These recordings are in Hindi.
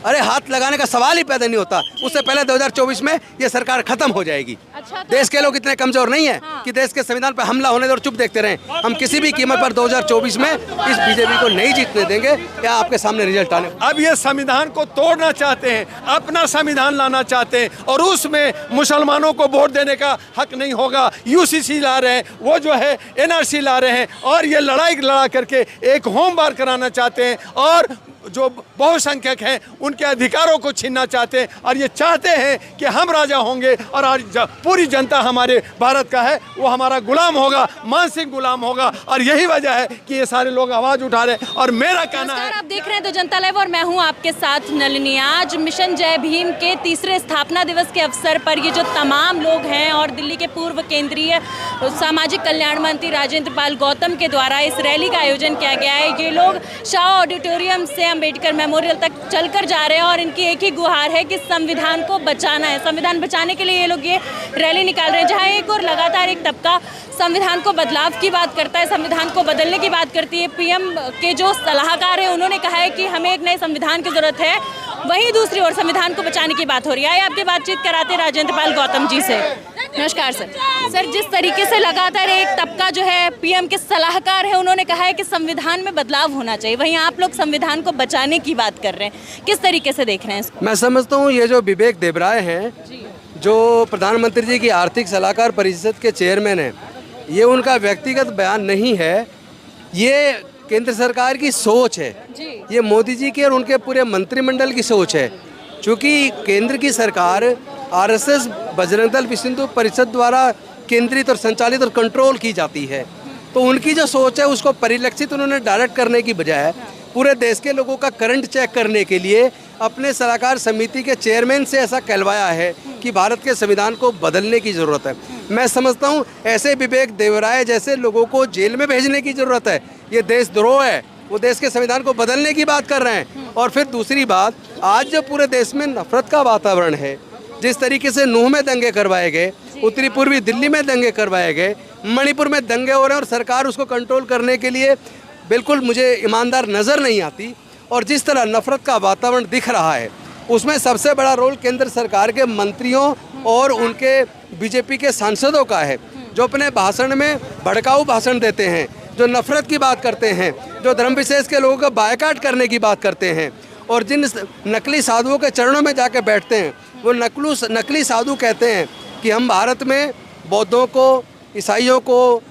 अरे हाथ लगाने का सवाल ही पैदा नहीं होता। उससे पहले 2024 में ये सरकार खत्म हो जाएगी। अच्छा, तो देश के लोग इतने कमजोर नहीं है कि देश के संविधान पर हमला होने दे और चुप देखते रहें। हम किसी भी कीमत पर 2024 में इस बीजेपी को नहीं जीतने देंगे। या आपके सामने रिजल्ट आने। अब ये संविधान को तोड़ना चाहते हैं, अपना संविधान लाना चाहते हैं और उसमें मुसलमानों को वोट देने का हक नहीं होगा। यूसीसी ला रहे हैं, वो जो है एनआरसी ला रहे हैं और ये लड़ाई लड़ा करके एक होम बार कराना चाहते हैं और जो बहुसंख्यक हैं उनके अधिकारों को छीनना चाहते हैं और ये चाहते हैं कि हम राजा होंगे और आज पूरी जनता हमारे भारत का है वो हमारा गुलाम होगा, मानसिक गुलाम होगा। और यही वजह है कि ये सारे लोग आवाज़ उठा रहे हैं। और मेरा कहना है, आप देख रहे हैं तो जनता लाइव और मैं हूं आपके साथ नलिनी। आज मिशन जय भीम के तीसरे स्थापना दिवस के अवसर पर ये जो तमाम लोग हैं और दिल्ली के पूर्व केंद्रीय सामाजिक कल्याण मंत्री राजेंद्र पाल गौतम के द्वारा इस रैली का आयोजन किया गया है। ये लोग शाह ऑडिटोरियम से अंबेडकर मेमोरियल तक चलकर जा रहे हैं और इनकी एक ही गुहार है कि संविधान को बचाना है। संविधान बचाने के लिए ये लोग ये रैली निकाल रहे हैं, जहां एक और लगातार एक तबका संविधान को बदलाव की बात करता है, संविधान को बदलने की बात करती है। पीएम के जो सलाहकार हैं उन्होंने कहा है कि हमें एक नए संविधान की जरूरत है। वहीं दूसरी ओर संविधान को बचाने की बात हो रही है। आपकी बातचीत कराते राजेंद्र पाल गौतम जी से। नमस्कार सर। सर, जिस तरीके से लगातार एक तबका जो है पीएम के सलाहकार है उन्होंने कहा है कि संविधान में बदलाव होना चाहिए, वहीं आप लोग संविधान को बचाने की बात कर रहे हैं, किस तरीके से देख रहे हैं इसको? मैं समझता हूँ ये जो विवेक देबराय हैं, जो प्रधानमंत्री जी की आर्थिक सलाहकार परिषद के चेयरमैन हैं, ये उनका व्यक्तिगत बयान नहीं है, ये केंद्र सरकार की सोच है। ये मोदी जी की और उनके पूरे मंत्रिमंडल की सोच है। चूँकि केंद्र की सरकार आरएसएस बजरंग दल विश्व हिंदू परिषद द्वारा केंद्रित और संचालित और कंट्रोल की जाती है, तो उनकी जो सोच है उसको परिलक्षित उन्होंने डायरेक्ट करने की बजाय पूरे देश के लोगों का करंट चेक करने के लिए अपने सलाहकार समिति के चेयरमैन से ऐसा कहलवाया है कि भारत के संविधान को बदलने की ज़रूरत है। मैं समझता हूँ ऐसे विवेक देवराय जैसे लोगों को जेल में भेजने की ज़रूरत है। ये देशद्रोह है, वो देश के संविधान को बदलने की बात कर रहे हैं। और फिर दूसरी बात, आज जो पूरे देश में नफरत का वातावरण है, जिस तरीके से नूह में दंगे करवाए गए, उत्तरी पूर्वी दिल्ली में दंगे करवाए गए, मणिपुर में दंगे हो रहे हैं और सरकार उसको कंट्रोल करने के लिए बिल्कुल मुझे ईमानदार नज़र नहीं आती। और जिस तरह नफरत का वातावरण दिख रहा है उसमें सबसे बड़ा रोल केंद्र सरकार के मंत्रियों और उनके बीजेपी के सांसदों का है, जो अपने भाषण में भड़काऊ भाषण देते हैं, जो नफरत की बात करते हैं, जो धर्म विशेष के लोगों का बायकाट करने की बात करते हैं और जिन नकली साधुओं के चरणों में जाकर बैठते हैं। वो नकली साधु कहते हैं कि हम भारत में बौद्धों को, ईसाइयों को,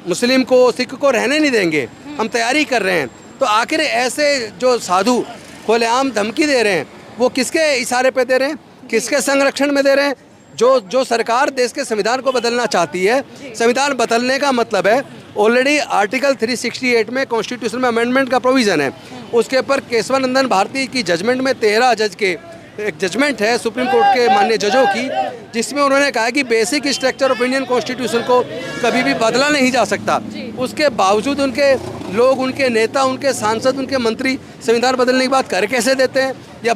मुस्लिम को, सिख को रहने नहीं देंगे, हम तैयारी कर रहे हैं। तो आखिर ऐसे जो साधु खुलेआम धमकी दे रहे हैं वो किसके इशारे पे दे रहे हैं, किसके संरक्षण में दे रहे हैं? जो सरकार देश के संविधान को बदलना चाहती है। संविधान बदलने का मतलब है ऑलरेडी आर्टिकल 368 में कॉन्स्टिट्यूशन में अमेंडमेंट का प्रोविज़न है। उसके ऊपर केशवानंदन भारती की जजमेंट में 13 जज के एक जजमेंट है सुप्रीम कोर्ट के माननीय जजों की, जिसमें उन्होंने कहा कि basic structure of Indian constitution को कभी भी बदला नहीं जा सकता। उसके बावजूद उनके लोग, उनके नेता, उनके सांसद, उनके मंत्री संविधान बदलने की बात कर कैसे देते हैं, या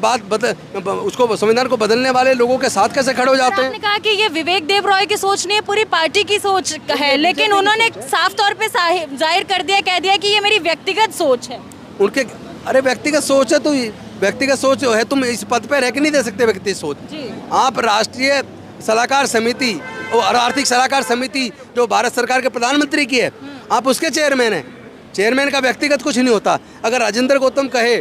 उसको संविधान को बदलने वाले लोगों के साथ कैसे खड़े हो जाते हैं? आपने कहा कि ये विवेक देबराय की सोच नहीं है, पूरी पार्टी की सोच है, लेकिन उन्होंने साफ तौर पे जाहिर कर दिया, कह दिया कि ये मेरी व्यक्तिगत सोच है। उनके अरे व्यक्तिगत सोच है तो व्यक्तिगत सोच है, तुम इस पद पे रह के नहीं दे सकते व्यक्तिगत सोच। आप राष्ट्रीय सलाहकार समिति और आर्थिक सलाहकार समिति जो भारत सरकार के प्रधानमंत्री की है, आप उसके चेयरमैन हैं। चेयरमैन का व्यक्तिगत कुछ नहीं होता। अगर राजेंद्र गौतम कहे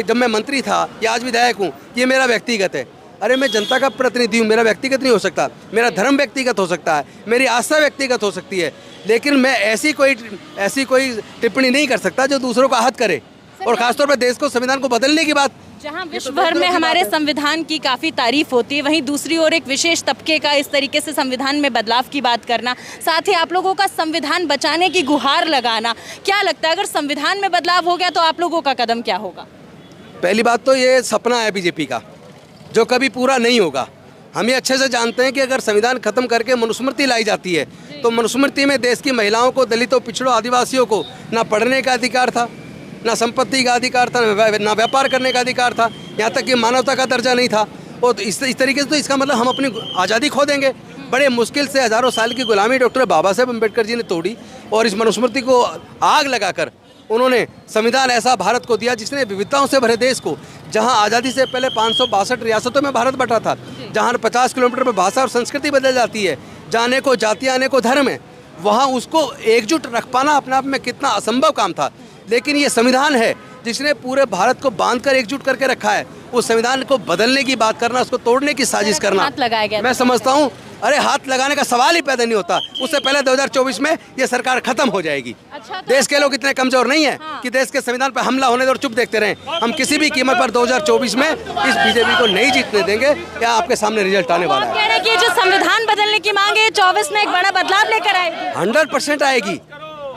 जब मैं मंत्री था या आज विधायक हूँ ये मेरा व्यक्तिगत है, अरे मैं जनता का प्रतिनिधि हूँ, मेरा व्यक्तिगत नहीं हो सकता। मेरा धर्म व्यक्तिगत हो सकता है, मेरी आस्था व्यक्तिगत हो सकती है, लेकिन मैं ऐसी कोई टिप्पणी नहीं कर सकता जो दूसरों को आहत करे, और खासतौर पर देश को, संविधान को बदलने की बात। जहां विश्व भर में हमारे संविधान की काफ़ी तारीफ होती है, वहीं दूसरी ओर एक विशेष तबके का इस तरीके से संविधान में बदलाव की बात करना, साथ ही आप लोगों का संविधान बचाने की गुहार लगाना, क्या लगता है अगर संविधान में बदलाव हो गया तो आप लोगों का कदम क्या होगा? पहली बात तो ये सपना है बीजेपी का, जो कभी पूरा नहीं होगा। हम ये अच्छे से जानते हैं कि अगर संविधान खत्म करके मनुस्मृति लाई जाती है तो मनुस्मृति में देश की महिलाओं को, दलितों, पिछड़ों, आदिवासियों को ना पढ़ने का अधिकार था, ना संपत्ति का अधिकार था, ना व्यापार करने का अधिकार था, यहाँ तक कि मानवता का दर्जा नहीं था। और इस तरीके से तो इसका मतलब हम अपनी आज़ादी खो देंगे। बड़े मुश्किल से हज़ारों साल की गुलामी डॉक्टर बाबा साहेब अम्बेडकर जी ने तोड़ी और इस मनुस्मृति को आग लगाकर उन्होंने संविधान ऐसा भारत को दिया जिसने विविधताओं से भरे देश को जहां आज़ादी से पहले 562 रियासतों में भारत बटा था, जहां 50 किलोमीटर पर भाषा और संस्कृति बदल जाती है, जहाँ अनेकों जातियाँ अनेकों धर्म है, वहाँ उसको एकजुट रख पाना अपने आप में कितना असंभव काम था। लेकिन ये संविधान है जिसने पूरे भारत को बांधकर एकजुट करके रखा है। उस संविधान को बदलने की बात करना, उसको तोड़ने की साजिश करना, हाथ लगाया गया, मैं समझता हूँ अरे हाथ लगाने का सवाल ही पैदा नहीं होता। उससे पहले 2024 में ये सरकार खत्म हो जाएगी। अच्छा, तो देश के लोग इतने कमजोर नहीं है कि देश के संविधान पर हमला होने दे और चुप देखते रहें। हम किसी भी कीमत पर 2024 में इस बीजेपी को नहीं जीतने देंगे। क्या आपके सामने रिजल्ट आने वाला है। कह रहे हैं कि जो संविधान बदलने की मांग है 24 में एक बड़ा बदलाव लेकर आएगी। 100% आएगी।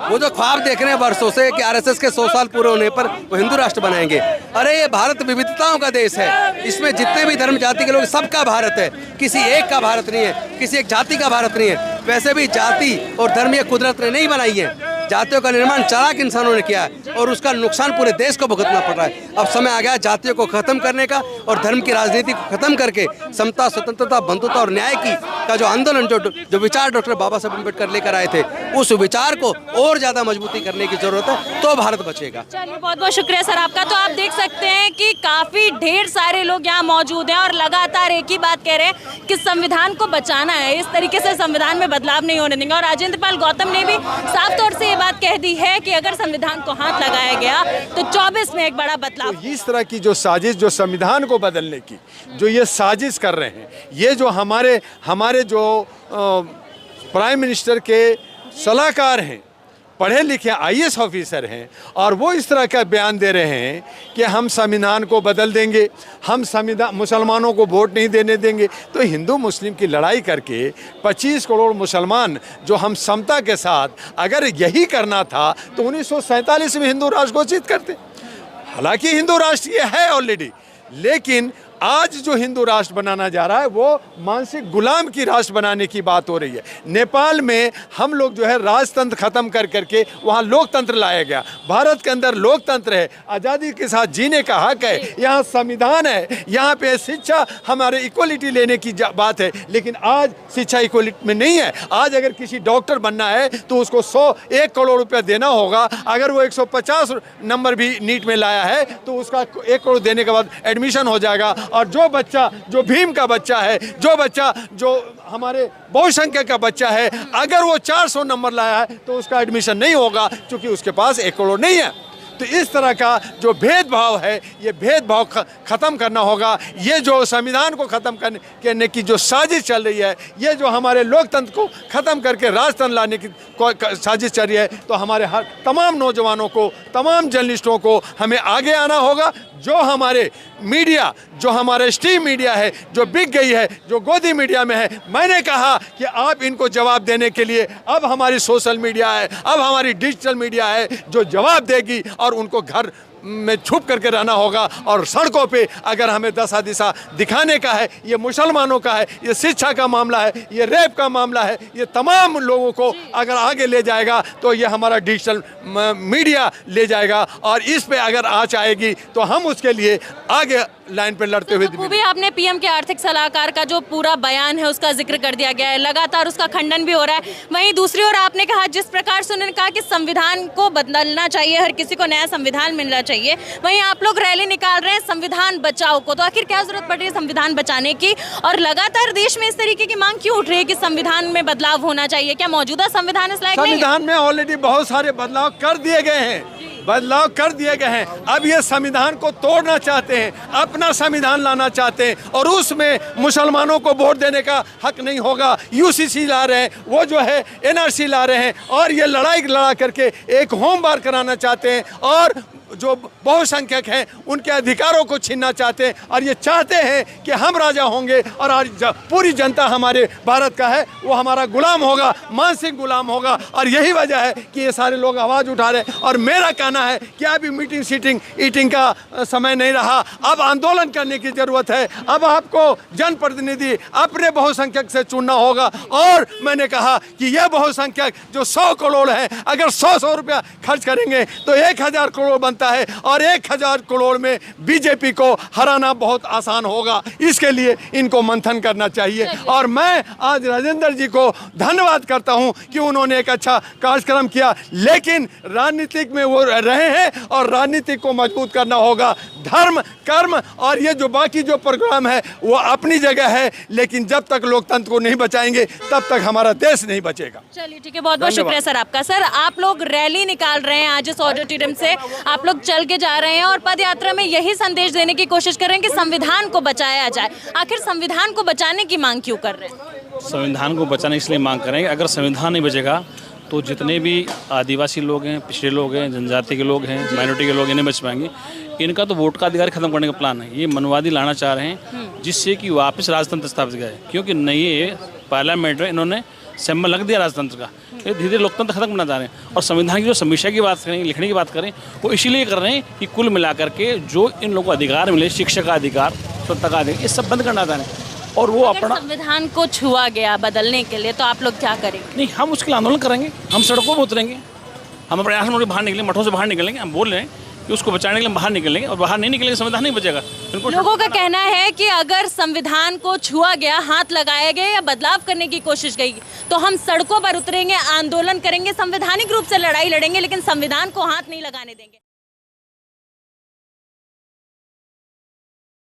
वो जो ख्वाब देख रहे हैं वर्षों से कि आरएसएस के 100 साल पूरे होने पर वो हिंदू राष्ट्र बनाएंगे, अरे ये भारत विविधताओं का देश है। इसमें जितने भी धर्म जाति के लोग, सबका भारत है, किसी एक का भारत नहीं है, किसी एक जाति का भारत नहीं है। वैसे भी जाति और धर्म ये कुदरत ने नहीं बनाई है, जातियों का निर्माण चालाक इंसानों ने किया है और उसका नुकसान पूरे देश को भुगतना पड़ रहा है। अब समय आ गया जातियों को खत्म करने का और धर्म की राजनीति को खत्म करके समता, स्वतंत्रता, बंधुता और न्याय की का जो आंदोलन, जो विचार डॉक्टर बाबा साहब अम्बेडकर लेकर आए थे, उस विचार को और ज्यादा मजबूती करने की जरूरत है, तो भारत बचेगा। चलिए, बहुत बहुत शुक्रिया सर आपका। तो आप देख सकते हैं कि काफी ढेर सारे लोग यहाँ मौजूद हैं और लगातार एक ही बात कह रहे हैं कि संविधान को बचाना है, इस तरीके से संविधान में बदलाव नहीं होने देंगे। और राजेंद्र पाल गौतम ने भी साफ तौर से ये बात कह दी है कि अगर संविधान को हाथ लगाया गया तो 24 में एक बड़ा बदलाव। तो इस तरह की जो साजिश, जो संविधान को बदलने की जो ये साजिश कर रहे हैं, ये जो हमारे जो प्राइम मिनिस्टर के सलाहकार हैं, पढ़े लिखे आईएएस ऑफिसर हैं, और वो इस तरह का बयान दे रहे हैं कि हम संविधान को बदल देंगे, हम मुसलमानों को वोट नहीं देने देंगे। तो हिंदू मुस्लिम की लड़ाई करके 25 करोड़ मुसलमान जो हम समता के साथ, अगर यही करना था तो 1947 में हिंदू राष्ट्र घोषित करते। हालांकि हिंदू राष्ट्र ये है ऑलरेडी, लेकिन आज जो हिंदू राष्ट्र बनाना जा रहा है वो मानसिक गुलाम की राष्ट्र बनाने की बात हो रही है। नेपाल में हम लोग जो है राजतंत्र खत्म कर करके वहाँ लोकतंत्र लाया गया। भारत के अंदर लोकतंत्र है, आज़ादी के साथ जीने का हक है, यहाँ संविधान है, यहाँ पे शिक्षा हमारे इक्वलिटी लेने की बात है। लेकिन आज शिक्षा इक्वलिटी में नहीं है। आज अगर किसी डॉक्टर बनना है तो उसको 1 करोड़ रुपया देना होगा। अगर वो 150 नंबर भी नीट में लाया है तो उसका 1 करोड़ देने के बाद एडमिशन हो जाएगा। और जो बच्चा, जो भीम का बच्चा है, जो बच्चा जो हमारे बहुसंख्यक का बच्चा है, अगर वो 400 नंबर लाया है तो उसका एडमिशन नहीं होगा, क्योंकि उसके पास 1 करोड़ नहीं है। तो इस तरह का जो भेदभाव है, ये भेदभाव ख़त्म करना होगा। ये जो संविधान को ख़त्म करने की जो साजिश चल रही है, ये जो हमारे लोकतंत्र को ख़त्म करके राजतंत्र लाने की साजिश चल रही है, तो हमारे हर तमाम नौजवानों को, तमाम जर्नलिस्टों को हमें आगे आना होगा। जो हमारे मीडिया, जो हमारे स्ट्रीम मीडिया है, जो बिक गई है, जो गोदी मीडिया में है, मैंने कहा कि आप इनको जवाब देने के लिए अब हमारी सोशल मीडिया है, अब हमारी डिजिटल मीडिया है जो जवाब देगी, और उनको घर में छुप करके रहना होगा। और सड़कों पे अगर हमें दशा दिशा दिखाने का है, ये मुसलमानों का है, ये शिक्षा का मामला है, ये रेप का मामला है, ये तमाम लोगों को अगर आगे ले जाएगा तो ये हमारा डिजिटल मीडिया ले जाएगा। और इस पे अगर आँच आएगी तो हम उसके लिए आगे लाइन पे लड़ते हुए। वो भी आपने पीएम के आर्थिक सलाहकार का जो पूरा बयान है उसका जिक्र कर दिया गया है, लगातार उसका खंडन भी हो रहा है। वहीं दूसरी ओर आपने कहा, जिस प्रकार से उन्होंने कहा कि संविधान को बदलना चाहिए, हर किसी को नया संविधान मिलना चाहिए, वहीं आप लोग रैली निकाल रहे हैं संविधान बचाओ को। तो आखिर क्या जरूरत पड़ रही है संविधान बचाने की, और लगातार देश में इस तरीके की मांग क्यों उठ रही है कि संविधान में बदलाव होना चाहिए? क्या मौजूदा संविधान इस लायक नहीं है? संविधान में ऑलरेडी बहुत सारे बदलाव कर दिए गए हैं, बदलाव कर दिए गए हैं। अब ये संविधान को तोड़ना चाहते हैं, अपना संविधान लाना चाहते हैं, और उसमें मुसलमानों को वोट देने का हक नहीं होगा। यूसीसी ला रहे हैं, वो जो है एनआरसी ला रहे हैं, और ये लड़ाई लड़ा करके एक होम बार कराना चाहते हैं, और जो बहुसंख्यक हैं उनके अधिकारों को छीनना चाहते हैं। और ये चाहते हैं कि हम राजा होंगे और आज पूरी जनता हमारे भारत का है वो हमारा गुलाम होगा, मानसिक गुलाम होगा। और यही वजह है कि ये सारे लोग आवाज़ उठा रहे हैं। और मेरा कहना है कि अभी मीटिंग सीटिंग ईटिंग का समय नहीं रहा, अब आंदोलन करने की ज़रूरत है। अब आपको जनप्रतिनिधि अपने बहुसंख्यक से चुनना होगा। और मैंने कहा कि ये बहुसंख्यक जो 100 करोड़ है, अगर 100 रुपया खर्च करेंगे तो 1000 करोड़ बनता है, और 1000 करोड़ में बीजेपी को हराना बहुत आसान होगा। इसके लिए इनको मंथन करना चाहिए। और मैं आज राजेंद्र जी को धन्यवाद करता हूं कि उन्होंने एक अच्छा कार्यक्रम किया, लेकिन राजनीतिक में वो रहे हैं और राजनीति को मजबूत करना होगा। धर्म, कर्म और ये जो बाकी जो प्रोग्राम है वो अपनी जगह है, लेकिन जब तक लोकतंत्र को नहीं बचाएंगे तब तक हमारा देश नहीं बचेगा। चलिए ठीक है, बहुत बहुत शुक्रिया सर आपका। सर, आप लोग रैली निकाल रहे हैं आज इस ऑडिटोरियम से, आप लोग चल के जा रहे हैं और पद यात्रा में यही संदेश देने की कोशिश कर रहे हैं कि संविधान को बचाया जाए। आखिर संविधान को बचाने की मांग क्यों कर रहे हैं? संविधान को बचाने इसलिए मांग करेंगे, अगर संविधान नहीं बचेगा तो जितने भी आदिवासी लोग हैं, पिछड़े लोग हैं, जनजाति के लोग हैं, माइनॉरिटी के लोग, इन्हें बच पाएंगे। इनका तो वोट का अधिकार खत्म करने का प्लान है। ये मनवादी लाना चाह रहे हैं जिससे कि वापस राजतंत्र स्थापित किया जाए, क्योंकि नए पार्लियामेंट में इन्होंने सिंबल लग दिया राजतंत्र का। धीरे धीरे लोकतंत्र खत्म करना चाह रहे हैं। और संविधान की जो समीक्षा की बात करें, लिखने की बात करें, वो इसीलिए कर रहे हैं कि कुल मिलाकर के जो इन लोगों को अधिकार मिले, शिक्षा का अधिकार, स्वतंत्रता का अधिकार, ये सब बंद करना चाह रहे हैं। और वो अपना संविधान को छुआ गया बदलने के लिए, तो आप लोग क्या करेंगे? नहीं, हम उसके लिए आंदोलन करेंगे, हम सड़कों पर उतरेंगे, हम अपने आश्रमों से बाहर निकलेंगे, मठों से बाहर निकलेंगे। हम बोल रहे हैं कि उसको बचाने के लिए हम बाहर निकलेंगे, और बाहर नहीं निकलेंगे संविधान नहीं बचेगा। लोगों का कहना है कि अगर संविधान को छुआ गया, हाथ लगाए गए या बदलाव करने की कोशिश की, तो हम सड़कों पर उतरेंगे, आंदोलन करेंगे, संवैधानिक रूप से लड़ाई लड़ेंगे, लेकिन संविधान को हाथ नहीं लगाने देंगे।